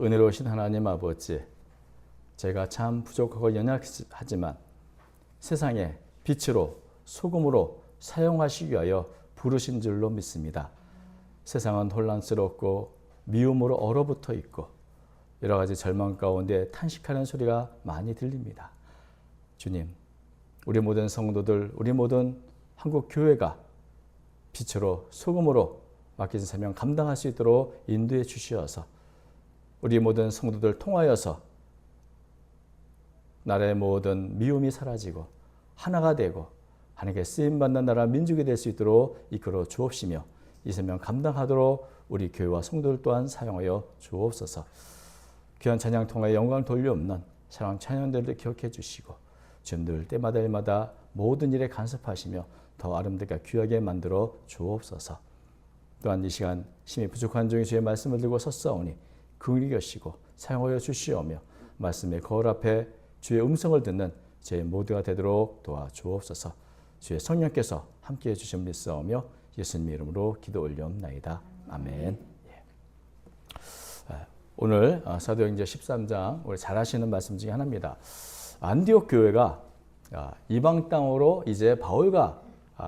은혜로우신 하나님 아버지, 제가 참 부족하고 연약하지만 세상에 빛으로 소금으로 사용하시기 위하여 부르신 줄로 믿습니다. 세상은 혼란스럽고 미움으로 얼어붙어 있고 여러 가지 절망 가운데 탄식하는 소리가 많이 들립니다. 주님, 우리 모든 성도들, 우리 모든 한국 교회가 빛으로 소금으로 맡겨진 사명 감당할 수 있도록 인도해 주시어서 우리 모든 성도들 통하여서 나라의 모든 미움이 사라지고 하나가 되고 하나님께 쓰임받는 나라 민족이 될 수 있도록 이끌어 주옵시며 이 사명 감당하도록 우리 교회와 성도들 또한 사용하여 주옵소서. 귀한 찬양 통하여 영광을 돌려옵는 사랑 찬양들도 기억해 주시고 주님들 때마다 일마다 모든 일에 간섭하시며 더 아름답게 귀하게 만들어 주옵소서. 또한 이 시간 심히 부족한 중에 주의 말씀을 들고 섰사오니 긍휼히 여시고 사용하여 주시오며 말씀의 거울 앞에 주의 음성을 듣는 제 모두가 되도록 도와주옵소서. 주의 성령께서 함께해 주신 믿사오며 예수님 이름으로 기도 올려옵나이다. 아멘. 오늘 사도행전 13장 우리 잘 아시는 말씀 중에 하나입니다. 안디옥 교회가 이방 땅으로 이제 바울과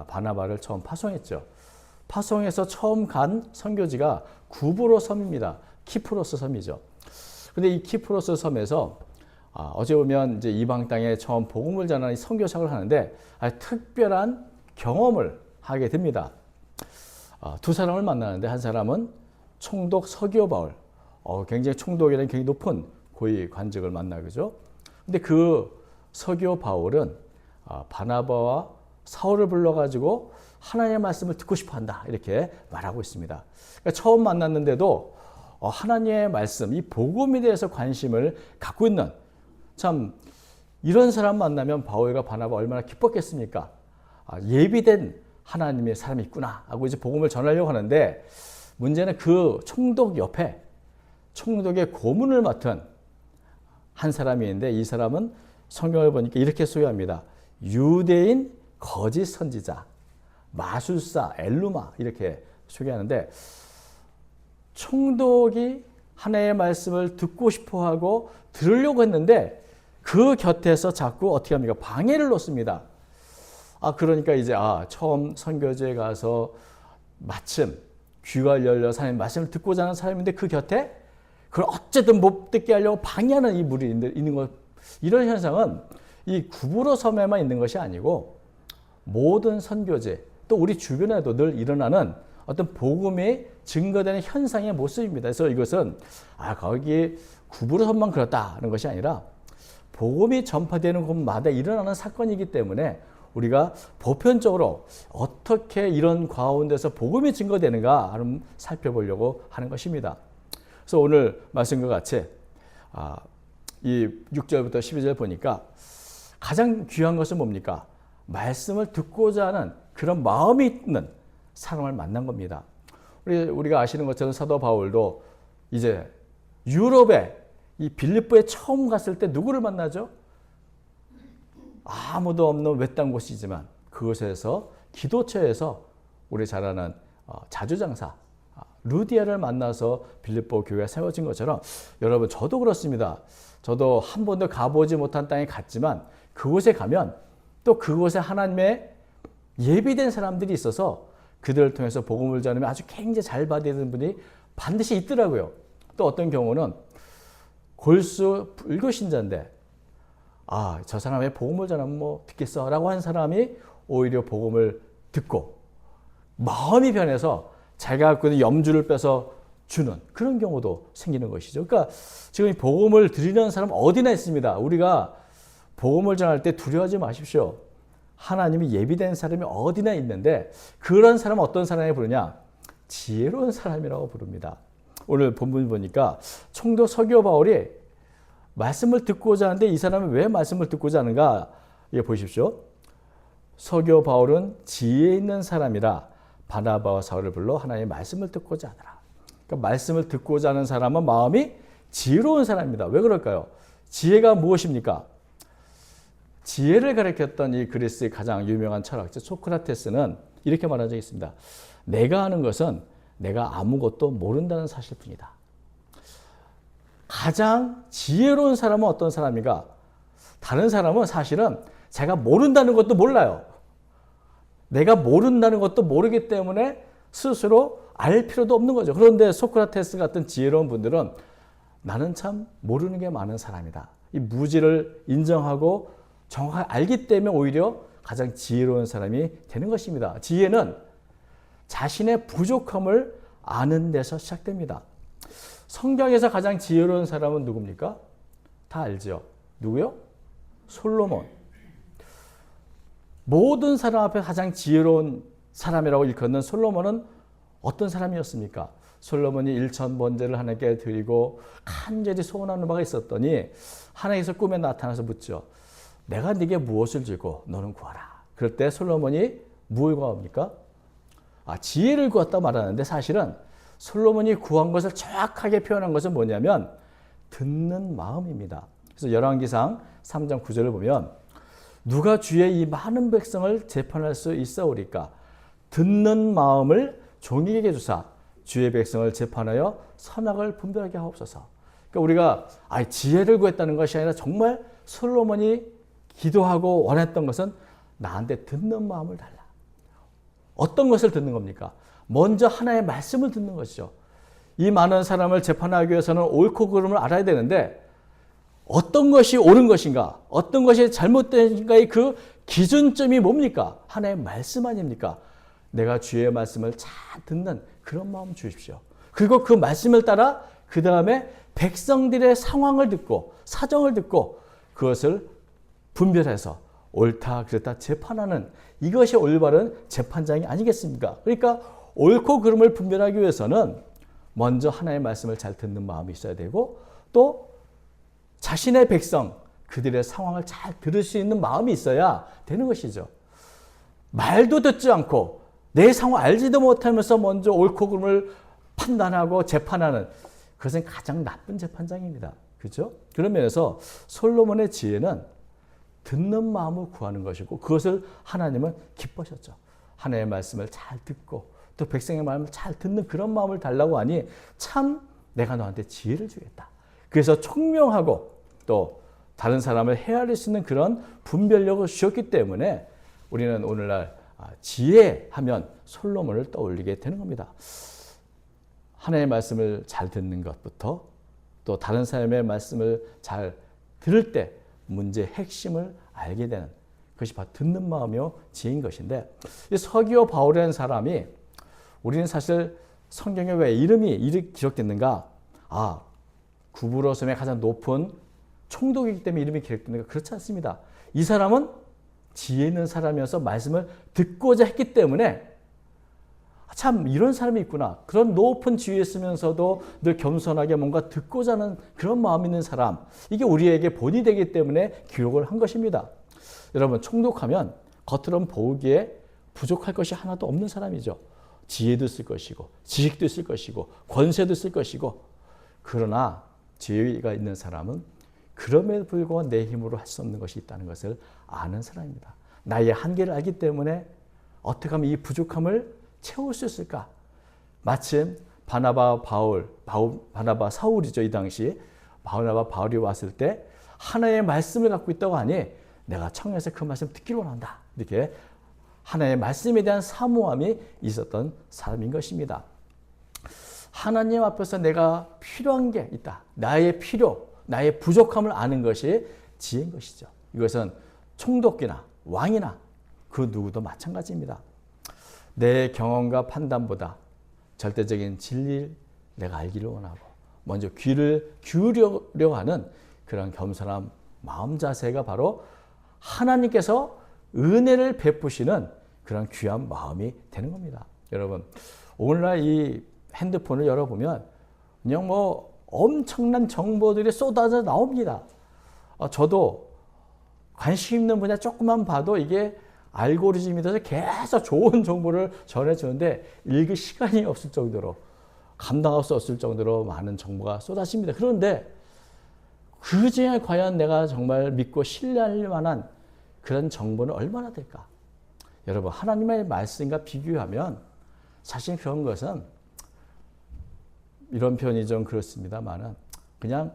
바나바를 처음 파송했죠. 파송해서 처음 간 선교지가 구브로 섬입니다. 키프로스 섬이죠. 근데 이 키프로스 섬에서 어제 보면 이제 이방 땅에 처음 복음을 전하는 선교 사역을 하는데 특별한 경험을 하게 됩니다. 두 사람을 만나는데 한 사람은 총독 서기오 바울, 굉장히 총독이라는 굉장히 높은 고위 관직을 만나죠. 근데 그 서기오 바울은 바나바와 사울을 불러가지고 하나님의 말씀을 듣고 싶어한다 이렇게 말하고 있습니다. 그러니까 처음 만났는데도 하나님의 말씀, 이 복음에 대해서 관심을 갖고 있는 참 이런 사람 만나면 바울과 바나바 얼마나 기뻤겠습니까? 예비된 하나님의 사람이 있구나 하고 이제 복음을 전하려고 하는데 문제는 그 총독 옆에 총독의 고문을 맡은 한 사람이 있는데 이 사람은 성경을 보니까 이렇게 소개합니다. 유대인 거짓 선지자, 마술사, 엘루마 이렇게 소개하는데 총독이 하나님의 말씀을 듣고 싶어하고 들으려고 했는데 그 곁에서 자꾸 어떻게 합니까? 방해를 놓습니다. 그러니까 이제 처음 선교지에 가서 마침 귀가 열려 하나님의 말씀을 듣고자 하는 사람인데 그 곁에 그걸 어쨌든 못 듣게 하려고 방해하는 이 물이 있는 것, 이런 현상은 이 구브로 섬에만 있는 것이 아니고 모든 선교지 또 우리 주변에도 늘 일어나는 어떤 복음이 증거되는 현상의 모습입니다. 그래서 이것은 거기 구브로 섬만 그렇다는 것이 아니라 복음이 전파되는 곳마다 일어나는 사건이기 때문에 우리가 보편적으로 어떻게 이런 가운데서 복음이 증거되는가 살펴보려고 하는 것입니다. 그래서 오늘 말씀과 같이 이 6절부터 12절 보니까 가장 귀한 것은 뭡니까? 말씀을 듣고자 하는 그런 마음이 있는 사람을 만난 겁니다. 우리가 아시는 것처럼 사도 바울도 이제 유럽에 이 빌립보에 처음 갔을 때 누구를 만나죠? 아무도 없는 외딴 곳이지만 그곳에서 기도처에서 우리 잘 아는 자주장사 루디아를 만나서 빌립보 교회가 세워진 것처럼 여러분 저도 그렇습니다. 저도 한 번도 가보지 못한 땅에 갔지만 그곳에 가면 또 그곳에 하나님의 예비된 사람들이 있어서 그들을 통해서 복음을 전하면 아주 굉장히 잘 받는 분이 반드시 있더라고요. 또 어떤 경우는 골수 불교신자인데 저 사람의 복음을 전하면 뭐 듣겠어 라고 한 사람이 오히려 복음을 듣고 마음이 변해서 자기가 갖고 있는 염주를 빼서 주는 그런 경우도 생기는 것이죠. 그러니까 지금 이 복음을 드리는 사람 어디나 있습니다. 우리가 복음을 전할 때 두려워하지 마십시오. 하나님이 예비된 사람이 어디나 있는데 그런 사람은 어떤 사람이 부르냐? 지혜로운 사람이라고 부릅니다. 오늘 본문 보니까 총독 서기오 바울이 말씀을 듣고자 하는데 이 사람은 왜 말씀을 듣고자 하는가? 이거 보십시오. 서기오 바울은 지혜 있는 사람이라 바나바와 사울을 불러 하나님의 말씀을 듣고자 하더라. 그러니까 말씀을 듣고자 하는 사람은 마음이 지혜로운 사람입니다. 왜 그럴까요? 지혜가 무엇입니까? 지혜를 가르쳤던 이 그리스의 가장 유명한 철학자 소크라테스는 이렇게 말한 적이 있습니다. 내가 아는 것은 내가 아무것도 모른다는 사실뿐이다. 가장 지혜로운 사람은 어떤 사람인가? 다른 사람은 사실은 제가 모른다는 것도 몰라요. 내가 모른다는 것도 모르기 때문에 스스로 알 필요도 없는 거죠. 그런데 소크라테스 같은 지혜로운 분들은 나는 참 모르는 게 많은 사람이다. 이 무지를 인정하고 정확하게 알기 때문에 오히려 가장 지혜로운 사람이 되는 것입니다. 지혜는 자신의 부족함을 아는 데서 시작됩니다. 성경에서 가장 지혜로운 사람은 누굽니까? 다 알죠. 누구요? 솔로몬. 모든 사람 앞에 가장 지혜로운 사람이라고 일컫는 솔로몬은 어떤 사람이었습니까? 솔로몬이 일천번제를 하나님께 드리고 간절히 소원하는 바가 있었더니 하나님께서 꿈에 나타나서 묻죠. 내가 네게 무엇을 주고 너는 구하라. 그럴 때 솔로몬이 무엇을 구합니까? 지혜를 구했다 말하는데 사실은 솔로몬이 구한 것을 정확하게 표현한 것은 뭐냐면 듣는 마음입니다. 그래서 열왕기상 3장 9절을 보면 누가 주의 이 많은 백성을 재판할 수 있사오리까? 듣는 마음을 종에게 주사 주의 백성을 재판하여 선악을 분별하게 하옵소서. 그러니까 우리가 지혜를 구했다는 것이 아니라 정말 솔로몬이 기도하고 원했던 것은 나한테 듣는 마음을 달라. 어떤 것을 듣는 겁니까? 먼저 하나의 말씀을 듣는 것이죠. 이 많은 사람을 재판하기 위해서는 옳고 그름을 알아야 되는데 어떤 것이 옳은 것인가? 어떤 것이 잘못된가의 그 기준점이 뭡니까? 하나의 말씀 아닙니까? 내가 주의 말씀을 잘 듣는 그런 마음 주십시오. 그리고 그 말씀을 따라 그 다음에 백성들의 상황을 듣고 사정을 듣고 그것을 분별해서 옳다 그렇다 재판하는 이것이 올바른 재판장이 아니겠습니까? 그러니까 옳고 그름을 분별하기 위해서는 먼저 하나의 말씀을 잘 듣는 마음이 있어야 되고 또 자신의 백성 그들의 상황을 잘 들을 수 있는 마음이 있어야 되는 것이죠. 말도 듣지 않고 내 상황 알지도 못하면서 먼저 옳고 그름을 판단하고 재판하는 그것은 가장 나쁜 재판장입니다. 그렇죠? 그런 면에서 솔로몬의 지혜는 듣는 마음을 구하는 것이고 그것을 하나님은 기뻐하셨죠. 하나님의 말씀을 잘 듣고 또 백성의 마음을 잘 듣는 그런 마음을 달라고 하니 참 내가 너한테 지혜를 주겠다. 그래서 총명하고 또 다른 사람을 헤아릴 수 있는 그런 분별력을 주셨기 때문에 우리는 오늘날 지혜하면 솔로몬을 떠올리게 되는 겁니다. 하나님의 말씀을 잘 듣는 것부터 또 다른 사람의 말씀을 잘 들을 때 문제의 핵심을 알게 되는 그것이 바로 듣는 마음이요 지혜인 것인데 이 서기오 바울이라는 사람이 우리는 사실 성경에 왜 이름이 이렇게 기록됐는가? 구브로섬의 가장 높은 총독이기 때문에 이름이 기록됐는가? 그렇지 않습니다. 이 사람은 지혜 있는 사람이어서 말씀을 듣고자 했기 때문에 참 이런 사람이 있구나. 그런 높은 지위에 있으면서도 늘 겸손하게 뭔가 듣고자 하는 그런 마음 있는 사람. 이게 우리에게 본이 되기 때문에 기록을 한 것입니다. 여러분 총독하면 겉으로는 보기에 부족할 것이 하나도 없는 사람이죠. 지혜도 있을 것이고 지식도 있을 것이고 권세도 있을 것이고 그러나 지혜가 있는 사람은 그럼에도 불구하고 내 힘으로 할 수 없는 것이 있다는 것을 아는 사람입니다. 나의 한계를 알기 때문에 어떻게 하면 이 부족함을 채울 수 있을까? 마침 바나바 사울이죠. 이 당시 바나바 바울이 왔을 때 하나의 말씀을 갖고 있다고 하니 내가 청해서 그 말씀 듣기를 원한다. 이렇게 하나의 말씀에 대한 사모함이 있었던 사람인 것입니다. 하나님 앞에서 내가 필요한 게 있다. 나의 필요, 나의 부족함을 아는 것이 지혜인 것이죠. 이것은 총독이나 왕이나 그 누구도 마찬가지입니다. 내 경험과 판단보다 절대적인 진리를 내가 알기를 원하고 먼저 귀를 기울이려고 하는 그런 겸손한 마음 자세가 바로 하나님께서 은혜를 베푸시는 그런 귀한 마음이 되는 겁니다. 여러분 오늘날 이 핸드폰을 열어보면 그냥 엄청난 정보들이 쏟아져 나옵니다. 저도 관심 있는 분야 조금만 봐도 이게 알고리즘이 돼서 계속 좋은 정보를 전해주는데 읽을 시간이 없을 정도로 감당할 수 없을 정도로 많은 정보가 쏟아집니다. 그런데 그 중에 과연 내가 정말 믿고 신뢰할 만한 그런 정보는 얼마나 될까? 여러분 하나님의 말씀과 비교하면 사실 그런 것은 이런 표현이 좀 그렇습니다만은 그냥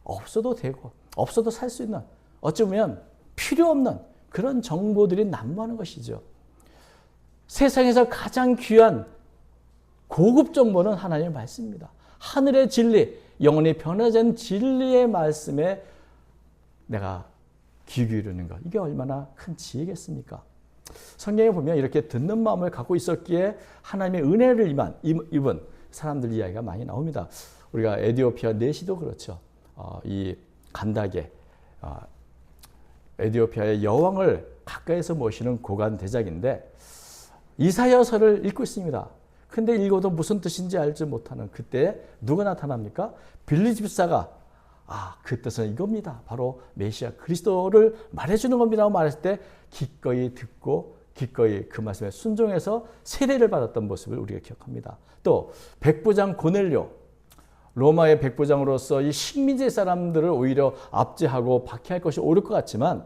없어도 되고 없어도 살 수 있는 어찌 보면 필요 없는 그런 정보들이 난무하는 것이죠. 세상에서 가장 귀한 고급 정보는 하나님의 말씀입니다. 하늘의 진리, 영원히 변하지 않는 진리의 말씀에 내가 귀 기울이는 것, 이게 얼마나 큰 지혜겠습니까? 성경에 보면 이렇게 듣는 마음을 갖고 있었기에 하나님의 은혜를 입은 사람들 이야기가 많이 나옵니다. 우리가 에디오피아 내시도 그렇죠. 이 간다게 에디오피아의 여왕을 가까이서 모시는 고관 대작인데 이사야서를 읽고 있습니다. 근데 읽어도 무슨 뜻인지 알지 못하는 그때 누가 나타납니까? 빌리 집사가 그 뜻은 이겁니다. 바로 메시아 그리스도를 말해주는 겁니다. 말했을 때 기꺼이 듣고 기꺼이 그 말씀에 순종해서 세례를 받았던 모습을 우리가 기억합니다. 또 백부장 고넬료, 로마의 백부장으로서 이 식민지 사람들을 오히려 압제하고 박해할 것이 옳을 것 같지만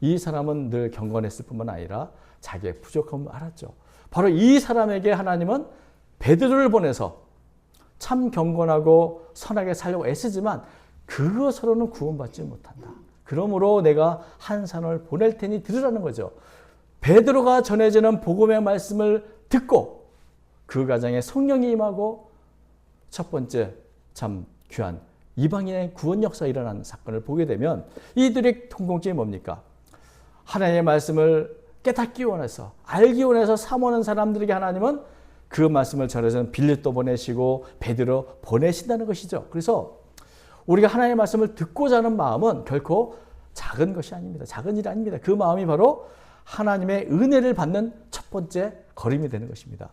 이 사람은 늘 경건했을 뿐만 아니라 자기의 부족함을 알았죠. 바로 이 사람에게 하나님은 베드로를 보내서 참 경건하고 선하게 살려고 애쓰지만 그것으로는 구원받지 못한다. 그러므로 내가 한 사람을 보낼 테니 들으라는 거죠. 베드로가 전해지는 복음의 말씀을 듣고 그 가정에 성령이 임하고 첫 번째 참 귀한 이방인의 구원 역사가 일어나는 사건을 보게 되면 이들의 공통점이 뭡니까? 하나님의 말씀을 깨닫기 원해서 알기 원해서 사모하는 사람들에게 하나님은 그 말씀을 전해서 빌립도 보내시고 베드로 보내신다는 것이죠. 그래서 우리가 하나님의 말씀을 듣고자 하는 마음은 결코 작은 것이 아닙니다. 작은 일이 아닙니다. 그 마음이 바로 하나님의 은혜를 받는 첫 번째 걸음이 되는 것입니다.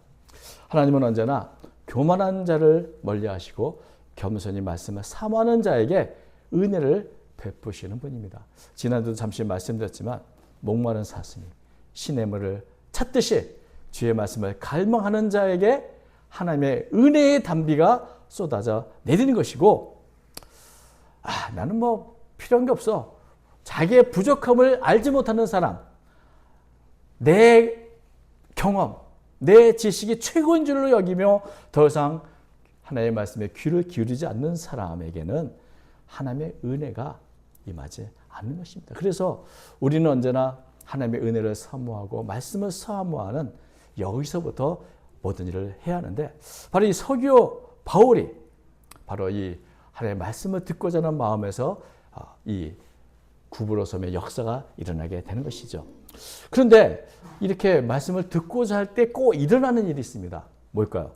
하나님은 언제나 교만한 자를 멀리하시고 겸손히 말씀을 사모하는 자에게 은혜를 베푸시는 분입니다. 지난주도 잠시 말씀드렸지만 목마른 사슴이 시냇물을 찾듯이 주의 말씀을 갈망하는 자에게 하나님의 은혜의 단비가 쏟아져 내리는 것이고 나는 뭐 필요한 게 없어. 자기의 부족함을 알지 못하는 사람, 내 경험, 내 지식이 최고인 줄로 여기며 더 이상 하나님의 말씀에 귀를 기울이지 않는 사람에게는 하나님의 은혜가 임하지 않는 것입니다. 그래서 우리는 언제나 하나님의 은혜를 사모하고 말씀을 사모하는 여기서부터 모든 일을 해야 하는데 바로 이 서기오 바울이 바로 이 하나님의 말씀을 듣고자 하는 마음에서 이 구부러섬의 역사가 일어나게 되는 것이죠. 그런데 이렇게 말씀을 듣고자 할 때 꼭 일어나는 일이 있습니다. 뭘까요?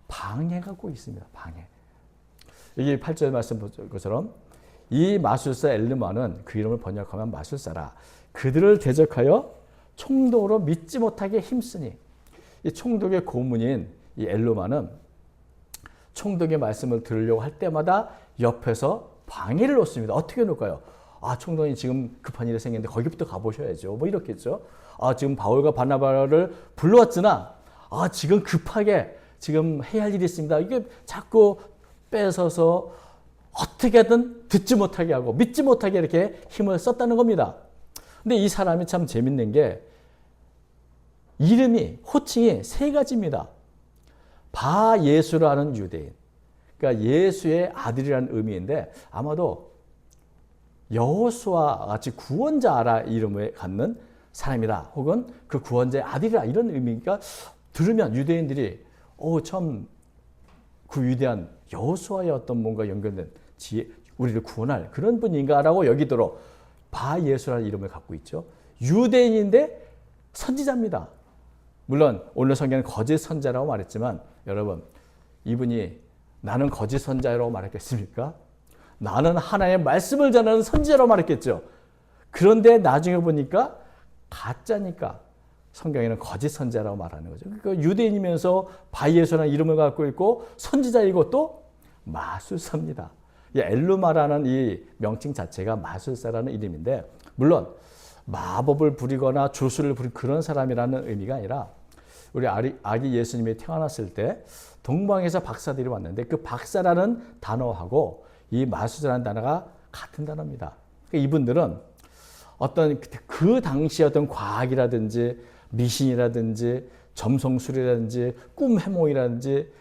방해가 꼭 있습니다. 방해. 여기 8절 말씀 본 것처럼 이 마술사 엘르마는 그 이름을 번역하면 마술사라. 그들을 대적하여 총독으로 믿지 못하게 힘쓰니 이 총독의 고문인 이 엘르마는 총독의 말씀을 들으려고 할 때마다 옆에서 방해를 놓습니다. 어떻게 놓을까요? 총독이 지금 급한 일이 생겼는데 거기부터 가보셔야죠. 뭐 이렇겠죠. 지금 바울과 바나바를 불러왔으나 지금 급하게 지금 해야 할 일이 있습니다. 이게 자꾸 뺏어서 어떻게든 듣지 못하게 하고 믿지 못하게 이렇게 힘을 썼다는 겁니다. 근데 이 사람이 참 재밌는 게 이름이 호칭이 세 가지입니다. 바예수라는 유대인, 그러니까 예수의 아들이라는 의미인데 아마도 여호수아와 같이 구원자라 이름을 갖는 사람이라 혹은 그 구원자의 아들이라 이런 의미니까 들으면 유대인들이 참 그 위대한 여호수아의 어떤 뭔가 연결된 지혜, 우리를 구원할 그런 분인가라고 여기도록 바예수라는 이름을 갖고 있죠. 유대인인데 선지자입니다. 물론 오늘 성경은 거짓 선자라고 말했지만 여러분 이분이 나는 거짓 선자라고 말했겠습니까? 나는 하나님의 말씀을 전하는 선지자라고 말했겠죠. 그런데 나중에 보니까 가짜니까 성경에는 거짓 선자라고 말하는 거죠. 그러니까 유대인이면서 바예수라는 이름을 갖고 있고 선지자이고 또 마술사입니다. 엘루마라는 이 명칭 자체가 마술사라는 이름인데 물론 마법을 부리거나 주술을 부리는 그런 사람이라는 의미가 아니라 우리 아기 예수님이 태어났을 때 동방에서 박사들이 왔는데 그 박사라는 단어하고 이 마술사라는 단어가 같은 단어입니다. 그러니까 이분들은 어떤 그 당시의 어떤 과학이라든지 미신이라든지 점성술이라든지 꿈 해몽이라든지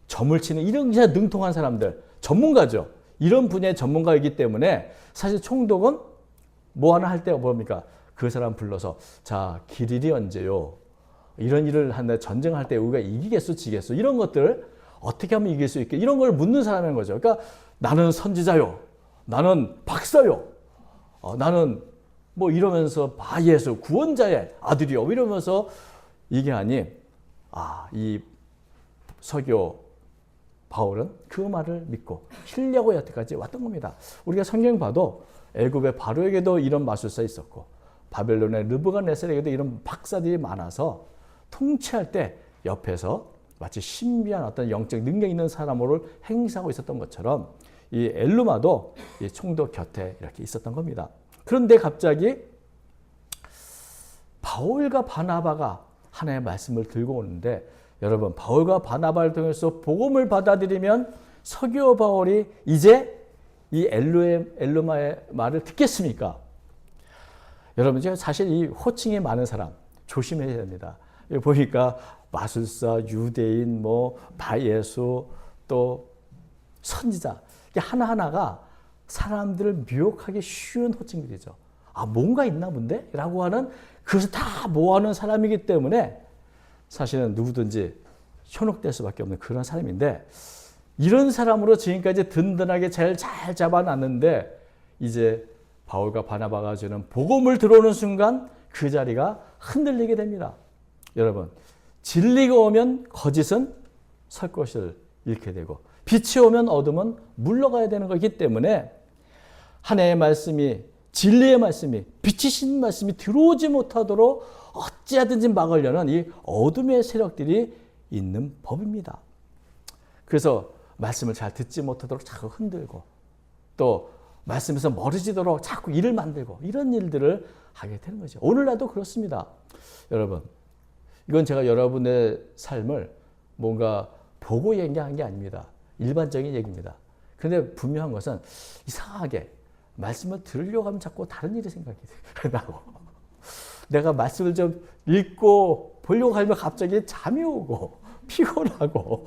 점을 치는 이런 게 능통한 사람들, 전문가죠. 이런 분야의 전문가이기 때문에 사실 총독은 뭐 하나 할 때 뭡니까? 그 사람 불러서 자, 길일이 언제요? 이런 일을 하는데 전쟁할 때 우리가 이기겠어, 지겠어? 이런 것들 어떻게 하면 이길 수 있게? 이런 걸 묻는 사람인 거죠. 그러니까 나는 선지자요. 나는 박사요. 나는 뭐 이러면서 예수 구원자의 아들이요. 이러면서 이게 아닌 이 서교 바울은 그 말을 믿고 신뢰하고 여태까지 왔던 겁니다. 우리가 성경 봐도 애굽의 바로에게도 이런 마술사 있었고 바벨론의 르브갓네살에게도 이런 박사들이 많아서 통치할 때 옆에서 마치 신비한 어떤 영적 능력 있는 사람으로 행사하고 있었던 것처럼 이 엘루마도 이 총독 곁에 이렇게 있었던 겁니다. 그런데 갑자기 바울과 바나바가 하나의 말씀을 들고 오는데 여러분 바울과 바나바를 통해서 복음을 받아들이면 서기오 바울이 이제 이 엘루마의 말을 듣겠습니까? 여러분 제가 사실 이 호칭이 많은 사람 조심해야 됩니다. 여기 보니까 마술사, 유대인, 뭐 바예수, 또 선지자 이게 하나하나가 사람들을 미혹하기 쉬운 호칭들이죠. 뭔가 있나 본데? 라고 하는 그것을 다 모아놓은 사람이기 때문에 사실은 누구든지 현혹될 수밖에 없는 그런 사람인데 이런 사람으로 지금까지 든든하게 잘 잡아놨는데 이제 바울과 바나바가 주는 복음을 들어오는 순간 그 자리가 흔들리게 됩니다. 여러분 진리가 오면 거짓은 설 것을 잃게 되고 빛이 오면 어둠은 물러가야 되는 것이기 때문에 하나님의 말씀이 진리의 말씀이 빛이신 말씀이 들어오지 못하도록 어찌하든지 막으려는 이 어둠의 세력들이 있는 법입니다. 그래서 말씀을 잘 듣지 못하도록 자꾸 흔들고 또 말씀에서 멀어지도록 자꾸 일을 만들고 이런 일들을 하게 되는 거죠. 오늘날도 그렇습니다. 여러분 이건 제가 여러분의 삶을 뭔가 보고 얘기한 게 아닙니다. 일반적인 얘기입니다. 그런데 분명한 것은 이상하게 말씀을 들으려고 하면 자꾸 다른 일이 생각이 나고 내가 말씀을 좀 읽고 보려고 하면 갑자기 잠이 오고 피곤하고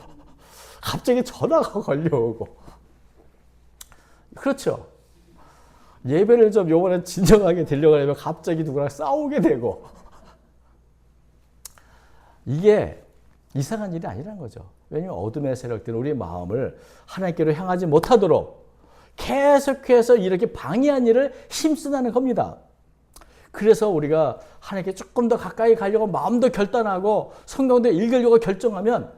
갑자기 전화가 걸려오고 그렇죠. 예배를 좀 요번에 진정하게 드리려고 하면 갑자기 누구랑 싸우게 되고 이게 이상한 일이 아니라는 거죠. 왜냐하면 어둠의 세력들은 우리의 마음을 하나님께로 향하지 못하도록 계속해서 이렇게 방해한 일을 힘쓰는 겁니다. 그래서 우리가 하나님께 조금 더 가까이 가려고 마음도 결단하고 성경도 읽으려고 결정하면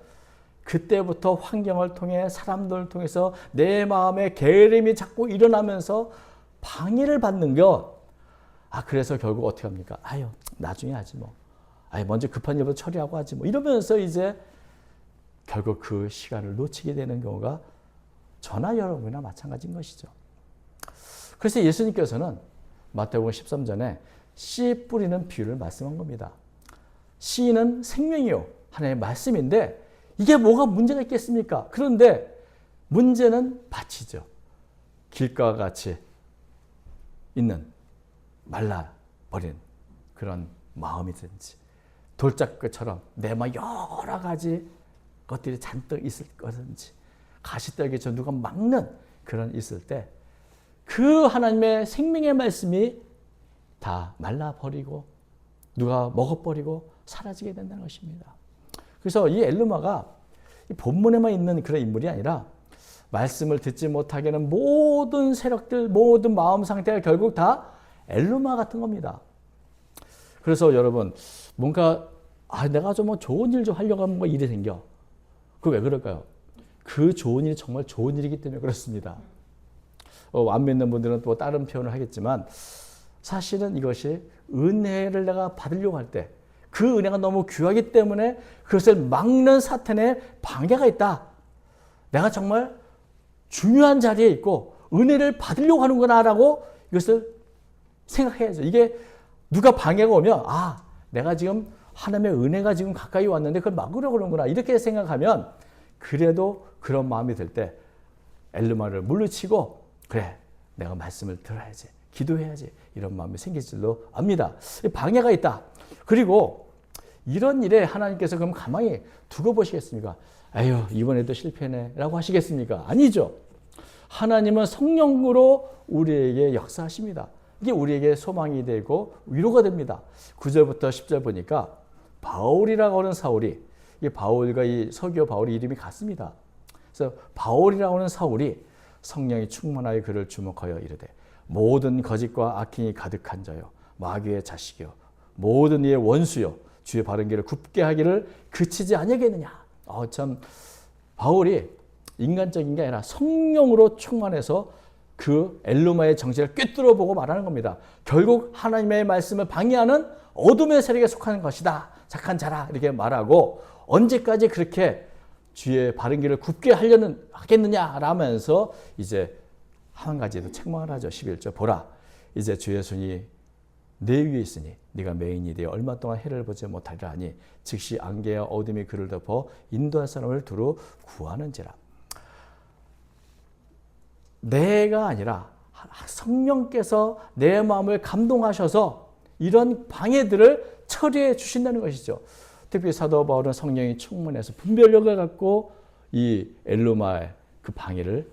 그때부터 환경을 통해 사람들을 통해서 내 마음에 게으름이 자꾸 일어나면서 방해를 받는 것. 그래서 결국 어떻게 합니까? 나중에 하지 뭐. 먼저 급한 일부터 처리하고 하지 뭐. 이러면서 이제 결국 그 시간을 놓치게 되는 경우가 저나 여러분이나 마찬가지인 것이죠. 그래서 예수님께서는 마태복음 13장에 씨 뿌리는 비유를 말씀한 겁니다. 씨는 생명이요. 하나님의 말씀인데 이게 뭐가 문제가 있겠습니까? 그런데 문제는 밭이죠. 길가와 같이 있는 말라버린 그런 마음이든지 돌짝처럼 내 마음 여러 가지 것들이 잔뜩 있을 것인지 가시떨기처럼 누가 막는 그런 있을 때 그 하나님의 생명의 말씀이 다 말라버리고 누가 먹어버리고 사라지게 된다는 것입니다. 그래서 이 엘루마가 본문에만 있는 그런 인물이 아니라 말씀을 듣지 못하게 하는 모든 세력들, 모든 마음 상태가 결국 다 엘루마 같은 겁니다. 그래서 여러분 뭔가 내가 좀 좋은 일 좀 하려고 하면 일이 생겨. 그거 왜 그럴까요? 그 좋은 일이 정말 좋은 일이기 때문에 그렇습니다. 안 믿는 분들은 또 다른 표현을 하겠지만 사실은 이것이 은혜를 내가 받으려고 할 때 그 은혜가 너무 귀하기 때문에 그것을 막는 사탄의 방해가 있다. 내가 정말 중요한 자리에 있고 은혜를 받으려고 하는구나라고 이것을 생각해야죠. 이게 누가 방해가 오면 내가 지금 하나님의 은혜가 지금 가까이 왔는데 그걸 막으려고 그러는구나 이렇게 생각하면 그래도 그런 마음이 들 때 엘루마를 물리치고 그래 내가 말씀을 들어야지 기도해야지 이런 마음이 생길 줄로 압니다. 방해가 있다. 그리고 이런 일에 하나님께서 그럼 가만히 두고 보시겠습니까? 이번에도 실패네 라고 하시겠습니까? 아니죠. 하나님은 성령으로 우리에게 역사하십니다. 이게 우리에게 소망이 되고 위로가 됩니다. 9절부터 10절 보니까 바울이라고 하는 사울이, 이게 바울과 이 서기오 바울이 이름이 같습니다. 그래서 바울이라고 하는 사울이 성령이 충만하여 그를 주목하여 이르되 모든 거짓과 악행이 가득한 자요 마귀의 자식이요 모든 이의 원수요 주의 바른 길을 굽게 하기를 그치지 아니하겠느냐. 참 바울이 인간적인 게 아니라 성령으로 충만해서 그 엘루마의 정체를 꿰뚫어 보고 말하는 겁니다. 결국 하나님의 말씀을 방해하는 어둠의 세력에 속하는 것이다. 착한 자라 이렇게 말하고 언제까지 그렇게 주의 바른 길을 굽게 하겠느냐 라면서 이제 한 가지 더 책망을 하죠. 11절 보라 이제 주의 손이 내 위에 있으니 네가 맹인이 되어 얼마 동안 해를 보지 못하리라 하니 즉시 안개와 어둠이 그를 덮어 인도할 사람을 두루 구하는지라. 내가 아니라 성령께서 내 마음을 감동하셔서 이런 방해들을 처리해 주신다는 것이죠. 특히 사도 바울은 성령이 충만해서 분별력을 갖고 이 엘루마의 그 방해를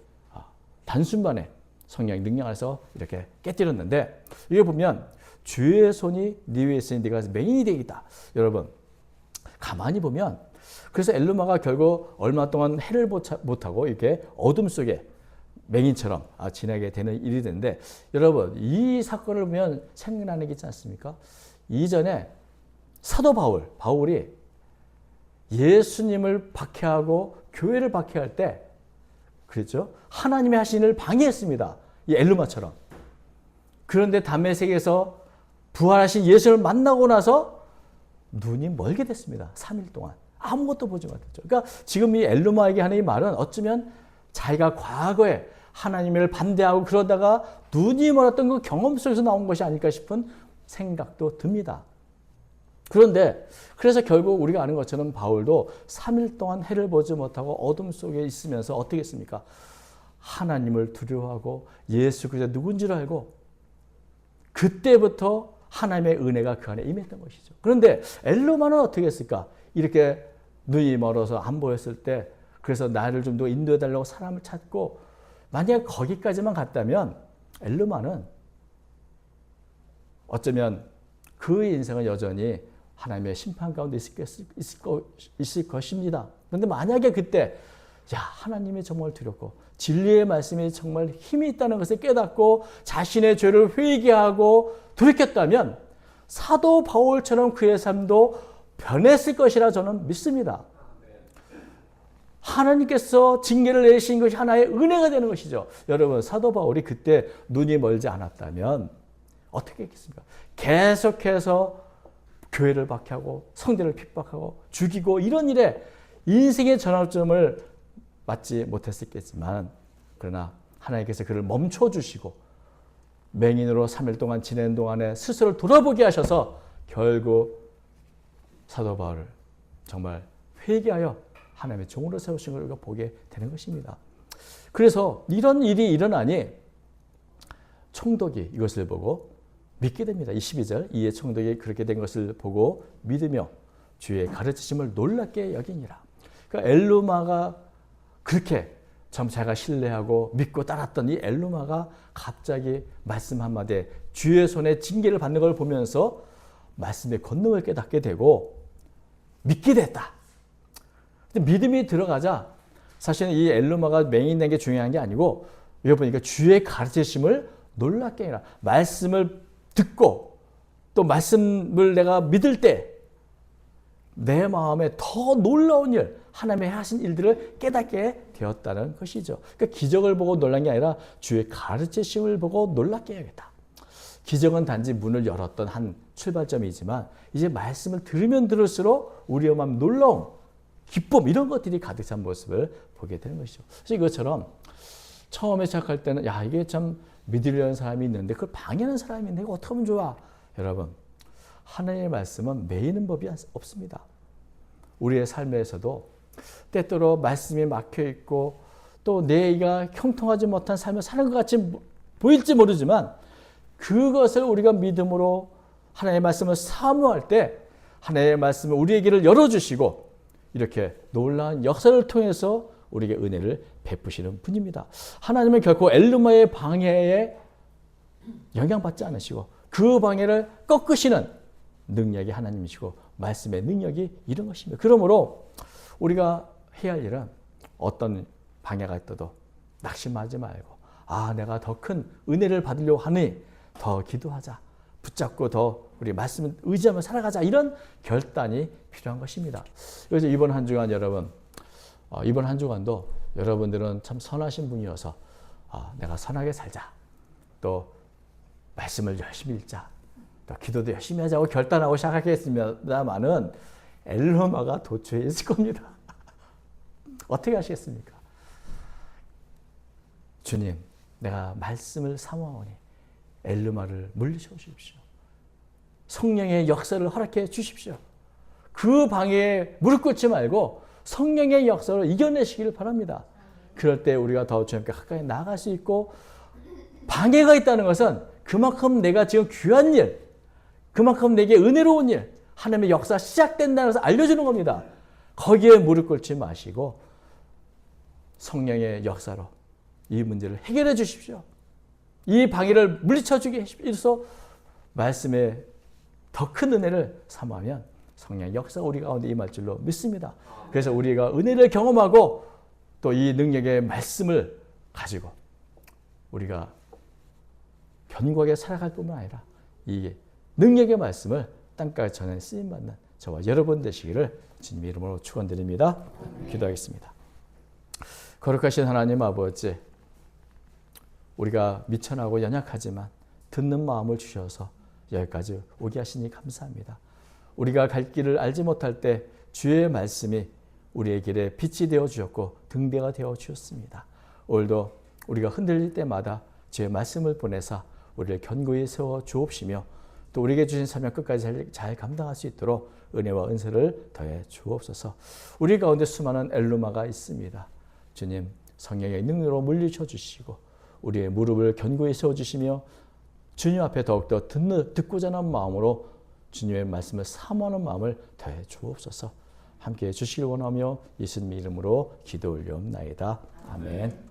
단순간에 성령의 능력 안에서 이렇게 깨뜨렸는데, 이게 보면 주의 손이 네 위에 있으니 네가 맹인이 되겠다. 여러분 가만히 보면 그래서 엘루마가 결국 얼마 동안 해를 못하고 이렇게 어둠 속에 맹인처럼 지내게 되는 일이 되는데, 여러분 이 사건을 보면 생각나는 게 있지 않습니까? 이전에 사도 바울이 예수님을 박해하고 교회를 박해할 때 그랬죠? 하나님의 하신 일을 방해했습니다. 이 엘루마처럼. 그런데 다메섹에서 부활하신 예수를 만나고 나서 눈이 멀게 됐습니다. 3일 동안 아무것도 보지 못했죠. 그러니까 지금 이 엘루마에게 하는 이 말은 어쩌면 자기가 과거에 하나님을 반대하고 그러다가 눈이 멀었던 그 경험 속에서 나온 것이 아닐까 싶은 생각도 듭니다. 그런데 그래서 결국 우리가 아는 것처럼 바울도 3일 동안 해를 보지 못하고 어둠 속에 있으면서 어떻게 했습니까? 하나님을 두려워하고 예수 그리스도 누군지를 알고 그때부터 하나님의 은혜가 그 안에 임했던 것이죠. 그런데 엘루마는 어떻게 했을까? 이렇게 눈이 멀어서 안 보였을 때 그래서 나를 좀 더 인도해 달라고 사람을 찾고, 만약에 거기까지만 갔다면 엘루마는 어쩌면 그의 인생은 여전히 하나님의 심판 가운데 있을 것입니다. 그런데 만약에 그때 하나님이 정말 두렵고 진리의 말씀이 정말 힘이 있다는 것을 깨닫고 자신의 죄를 회개하고 돌이켰다면 사도 바울처럼 그의 삶도 변했을 것이라 저는 믿습니다. 하나님께서 징계를 내리신 것이 하나의 은혜가 되는 것이죠. 여러분 사도 바울이 그때 눈이 멀지 않았다면 어떻게 했겠습니까? 계속해서 교회를 박해하고 성도를 핍박하고 죽이고 이런 일에 인생의 전환점을 맞지 못했겠지만, 그러나 하나님께서 그를 멈춰주시고 맹인으로 3일 동안 지낸 동안에 스스로를 돌아보게 하셔서 결국 사도 바울을 정말 회개하여 하나님의 종으로 세우신 걸 우리가 보게 되는 것입니다. 그래서 이런 일이 일어나니 총독이 이것을 보고 믿게 됩니다. 22절 이에 총독이 그렇게 된 것을 보고 믿으며 주의 가르치심을 놀랍게 여기니라. 그러니까 엘루마가 그렇게 참 자기가 신뢰하고 믿고 따랐던 이 엘루마가 갑자기 말씀 한마디에 주의 손에 징계를 받는 걸 보면서 말씀의 권능을 깨닫게 되고 믿게 됐다. 근데 믿음이 들어가자 사실은 이 엘루마가 맹인된 게 중요한 게 아니고, 여기 보니까 주의 가르치심을 놀랍게 아니라 말씀을 듣고 또 말씀을 내가 믿을 때 내 마음에 더 놀라운 일, 하나님의 하신 일들을 깨닫게 되었다는 것이죠. 그러니까 기적을 보고 놀란 게 아니라 주의 가르치심을 보고 놀랍게 해야겠다. 기적은 단지 문을 열었던 한 출발점이지만 이제 말씀을 들으면 들을수록 우리의 마음 놀라움, 기쁨 이런 것들이 가득 찬 모습을 보게 되는 것이죠. 그래서 이것처럼 처음에 시작할 때는 이게 참 믿으려는 사람이 있는데 그걸 방해하는 사람이 있는데 이거 어떻게 하면 좋아? 여러분 하나님의 말씀은 매이는 법이 없습니다. 우리의 삶에서도 때때로 말씀이 막혀있고 또 내가 형통하지 못한 삶을 사는 것 같이 보일지 모르지만 그것을 우리가 믿음으로 하나님의 말씀을 사모할 때 하나님의 말씀을 우리의 길을 열어주시고 이렇게 놀라운 역사를 통해서 우리에게 은혜를 베푸시는 분입니다. 하나님은 결코 엘르마의 방해에 영향받지 않으시고 그 방해를 꺾으시는 능력이 하나님이시고 말씀의 능력이 이런 것입니다. 그러므로 우리가 해야 할 일은 어떤 방해가 있어도 낙심하지 말고 내가 더 큰 은혜를 받으려고 하니 더 기도하자. 붙잡고 더 우리 말씀을 의지하며 살아가자. 이런 결단이 필요한 것입니다. 그래서 이번 한 주간 여러분, 이번 한 주간도 여러분들은 참 선하신 분이어서 내가 선하게 살자. 또 말씀을 열심히 읽자. 또 기도도 열심히 하자고 결단하고 시작하겠습니다만은 엘르마가 도처에 있을 겁니다. 어떻게 하시겠습니까? 주님, 내가 말씀을 사모하오니 엘르마를 물리쳐 주십시오. 성령의 역사를 허락해 주십시오. 그 방해에 무릎 꿇지 말고 성령의 역사를 이겨내시기를 바랍니다. 그럴 때 우리가 더 주님께 가까이 나아갈 수 있고, 방해가 있다는 것은 그만큼 내가 지금 귀한 일, 그만큼 내게 은혜로운 일, 하나님의 역사 시작된다는 것을 알려주는 겁니다. 거기에 무릎 꿇지 마시고 성령의 역사로 이 문제를 해결해 주십시오. 이 방해를 물리쳐 주게 해서 말씀에 더 큰 은혜를 사모하면 성령의 역사가 우리 가운데 임할 줄로 믿습니다. 그래서 우리가 은혜를 경험하고 또 이 능력의 말씀을 가지고 우리가 견고하게 살아갈 뿐만 아니라 이 능력의 말씀을 땅까지 전해 쓰임받는 저와 여러분 되시기를 주님의 이름으로 축원드립니다. 기도하겠습니다. 거룩하신 하나님 아버지, 우리가 미천하고 연약하지만 듣는 마음을 주셔서 여기까지 오게 하시니 감사합니다. 우리가 갈 길을 알지 못할 때 주의 말씀이 우리의 길에 빛이 되어 주셨고 등대가 되어 주셨습니다. 오늘도 우리가 흔들릴 때마다 주의 말씀을 보내사 우리를 견고히 세워 주옵시며 또 우리에게 주신 사명 끝까지 잘 감당할 수 있도록 은혜와 은혜를 더해 주옵소서. 우리 가운데 수많은 엘루마가 있습니다. 주님, 성령의 능력으로 물리쳐 주시고 우리의 무릎을 견고히 세워주시며 주님 앞에 더욱더 듣고자 하는 마음으로 주님의 말씀을 사모하는 마음을 더해 주옵소서. 함께해 주시길 원하며 예수님 이름으로 기도 올려옵나이다. 아멘.